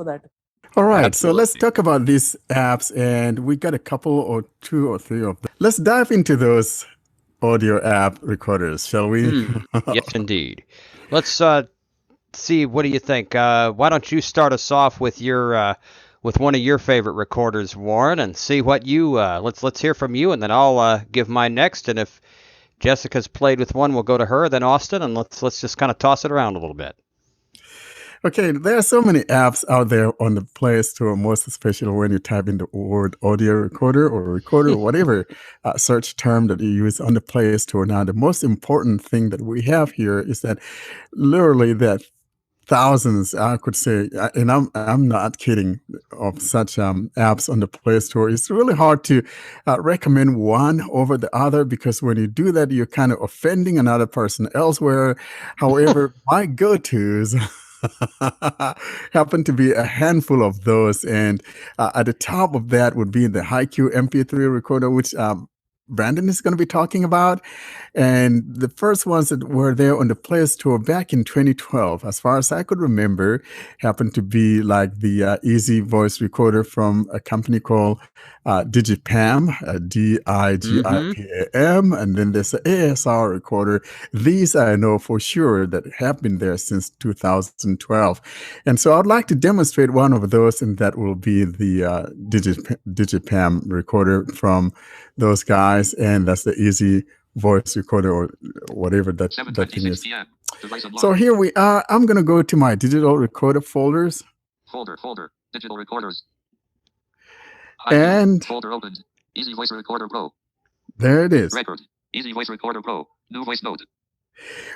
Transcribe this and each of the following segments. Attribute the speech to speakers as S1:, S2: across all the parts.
S1: for that.
S2: All right, so let's
S3: Absolutely.
S2: talk about these apps, and we got a couple or two or three of them. Let's dive into those audio app recorders, shall we?
S3: Yes, indeed. Let's see. What do you think? Why don't you start us off with your with one of your favorite recorders, Warren, and see what you let's hear from you, and then I'll give mine next. And if Jessica's played with one, we'll go to her, then Austin, and let's just kind of toss it around a little bit.
S2: Okay, there are so many apps out there on the Play Store, most especially when you type in the word audio recorder or whatever search term that you use on the Play Store. Now, the most important thing that we have here is that literally that thousands, I could say, and I'm not kidding, of such apps on the Play Store. It's really hard to recommend one over the other because when you do that, you're kind of offending another person elsewhere. However, my go-tos happen to be a handful of those, and at the top of that would be the HiQ MP3 recorder, which Brandon is going to be talking about. And the first ones that were there on the Play Store back in 2012, as far as I could remember, happened to be like the easy voice recorder from a company called digipam,
S3: Mm-hmm.
S2: digipam, and then there's an ASR recorder. These I know for sure that have been there since 2012. And so I'd like to demonstrate one of those, and that will be the digipam recorder from those guys, and that's the easy voice recorder or whatever that thing is. So here we are. I'm going to go to my digital recorder folders.
S4: Folder, digital recorders.
S2: And
S4: folder opened. Easy Voice Recorder Pro.
S2: There it is.
S4: Record. Easy Voice Recorder Pro. New voice note.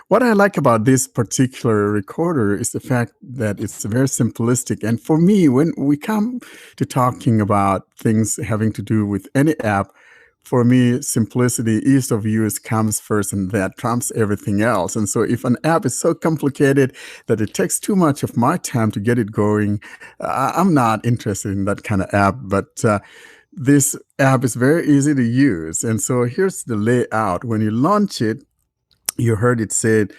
S2: What I like about this particular recorder is the fact that it's very simplistic. And for me, when we come to talking about things having to do with any app, for me, simplicity, ease of use comes first, and that trumps everything else. And so if an app is so complicated that it takes too much of my time to get it going, I'm not interested in that kind of app. But this app is very easy to use. And so here's the layout. When you launch it, you heard it said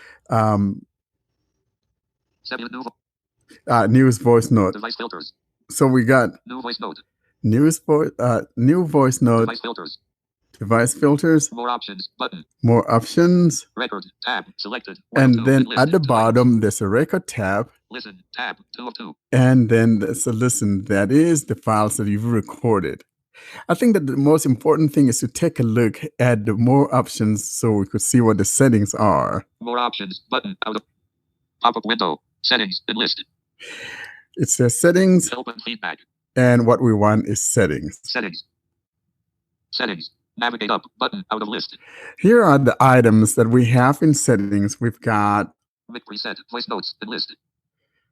S2: news voice note.
S4: Device filters.
S2: So we got
S4: new voice note.
S2: New voice note.
S4: Device filters.
S2: Device filters.
S4: More options. Button.
S2: More options.
S4: Record. Tab. Selected.
S2: And then at the bottom, there's a record tab.
S4: Listen. Tab. 2 of 2.
S2: And then there's a listen. That is the files that you've recorded. I think that the most important thing is to take a look at the more options so we could see what the settings are.
S4: More options. Button. Out of pop-up window. Settings. Enlisted.
S2: It says settings.
S4: Help and feedback.
S2: And what we want is settings.
S4: Settings. Settings. Navigate up. Button. Out of list.
S2: Here are the items that we have in settings. We've got
S4: mic preset. Voice notes. Enlisted.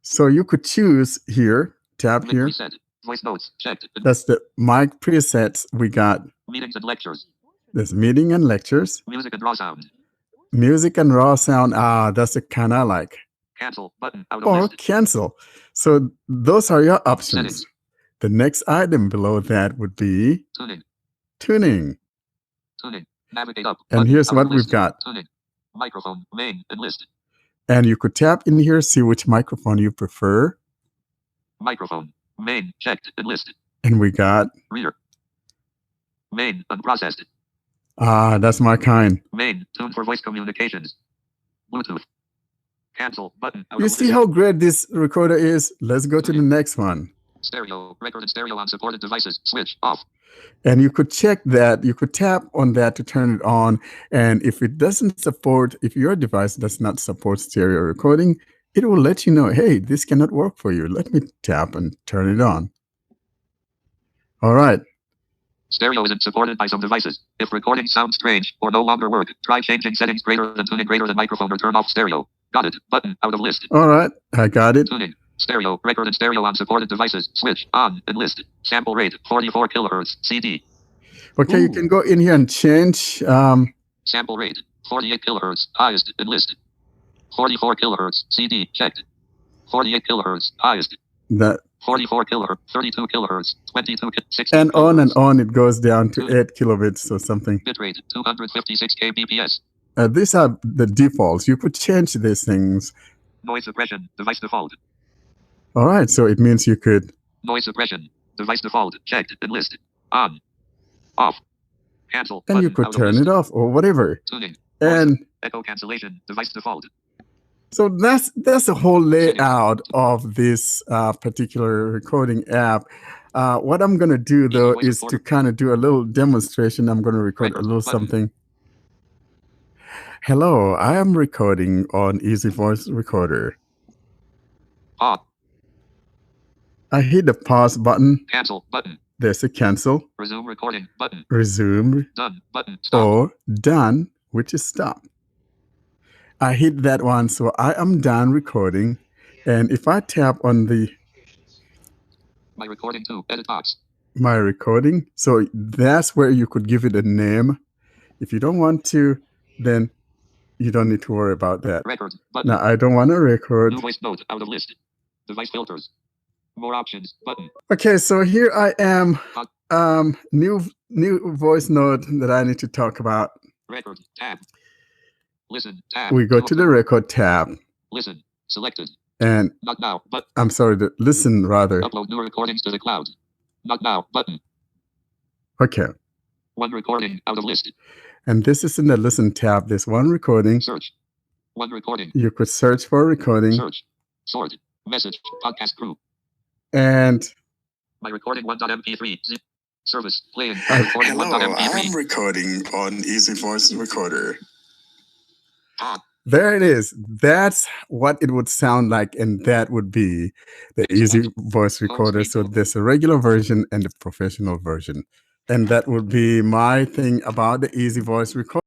S2: So you could choose here. Tap here.
S4: Preset. Voice notes. Checked.
S2: That's the mic presets. We got
S4: meetings and lectures.
S2: There's meeting and lectures.
S4: Music and raw sound.
S2: Music and raw sound. That's the kind I like.
S4: Cancel. Button. Out of list.
S2: Cancel. So those are your options.
S4: Settings.
S2: The next item below that would be tuning.
S4: Navigate up.
S2: And here's what we've got.
S4: Tuning. Microphone. Main. Enlisted.
S2: And you could tap in here, see which microphone you prefer.
S4: Microphone. Main. Checked. Enlisted.
S2: And we got
S4: rear. Main. Unprocessed.
S2: That's my kind.
S4: Main. Tune for voice communications. Bluetooth. Cancel. Button.
S2: You see how great this recorder is? Let's go to the next one.
S4: Stereo. Record and stereo on supported devices. Switch off.
S2: And you could check that. You could tap on that to turn it on. And if it doesn't support, if your device does not support stereo recording, it will let you know, hey, this cannot work for you. Let me tap and turn it on. All right.
S4: Stereo isn't supported by some devices. If recording sounds strange or no longer work, try changing settings greater than tuning greater than microphone or turn off stereo. Got it. Button. Out of list.
S2: All right. I got it.
S4: Tuning. Stereo. Record and stereo on supported devices. Switch on. Enlisted. Sample rate 44 kilohertz. CD.
S2: Okay, you can go in here and change.
S4: Sample rate 48 kilohertz. Highest. Enlisted. 44 kilohertz. CD. Checked. 48 kilohertz. Highest.
S2: That
S4: 44 kilohertz. 32 kilohertz. 22 16
S2: and on it goes down to 8 kilobits or something.
S4: Bitrate 256 kbps.
S2: These are the defaults. You could change these things.
S4: Noise suppression. Device default.
S2: All right, so it means you could.
S4: Noise suppression. Device default. Checked. Enlist. On. Off. Cancel.
S2: And you
S4: Button.
S2: could
S4: Out of
S2: turn
S4: list.
S2: it off or whatever.
S4: Tuning.
S2: And
S4: Echo cancellation. Device default.
S2: so that's the whole layout of this particular recording app. What I'm going to do, though,
S4: voice
S2: is to
S4: recorder.
S2: kind of do a little demonstration. I'm going to record a
S4: Record
S2: little
S4: button.
S2: something. Hello, I am recording on Easy Voice Recorder.
S4: Pause.
S2: I hit the pause button.
S4: Cancel. Button.
S2: There's a cancel,
S4: Resume recording. Button.
S2: resume,
S4: Done. Button. Stop.
S2: or done, which is stop. I hit that one, so I am done recording. And if I tap on
S4: My recording to edit box.
S2: my recording, so that's where you could give it a name. If you don't want to, then you don't need to worry about that.
S4: Record. Button.
S2: Now, I don't want to record.
S4: New voice note. Out of list. Device filters. More options. Button.
S2: Okay, so here I am. New voice note that I need to talk about.
S4: Record. Tab. Listen. Tab.
S2: We go to the record tab.
S4: Listen. Selected.
S2: And
S4: Not now. But
S2: I'm sorry, listen rather.
S4: upload new recordings to the cloud. Not now. Button.
S2: Okay.
S4: One recording. Out of list.
S2: And this is in the listen tab. There's one recording.
S4: Search. One recording.
S2: You could search for a recording.
S4: Search. Sort. Message. Podcast crew.
S2: And
S4: My recording 1.mp3. Zip. Service. Playing. My recording
S2: hello,
S4: 1.mp3.
S2: I'm recording on Easy Voice Recorder.
S4: Ah.
S2: There it is. That's what it would sound like, and that would be the Easy Voice Recorder. So there's a regular version and the professional version. And that would be my thing about the Easy Voice Recorder.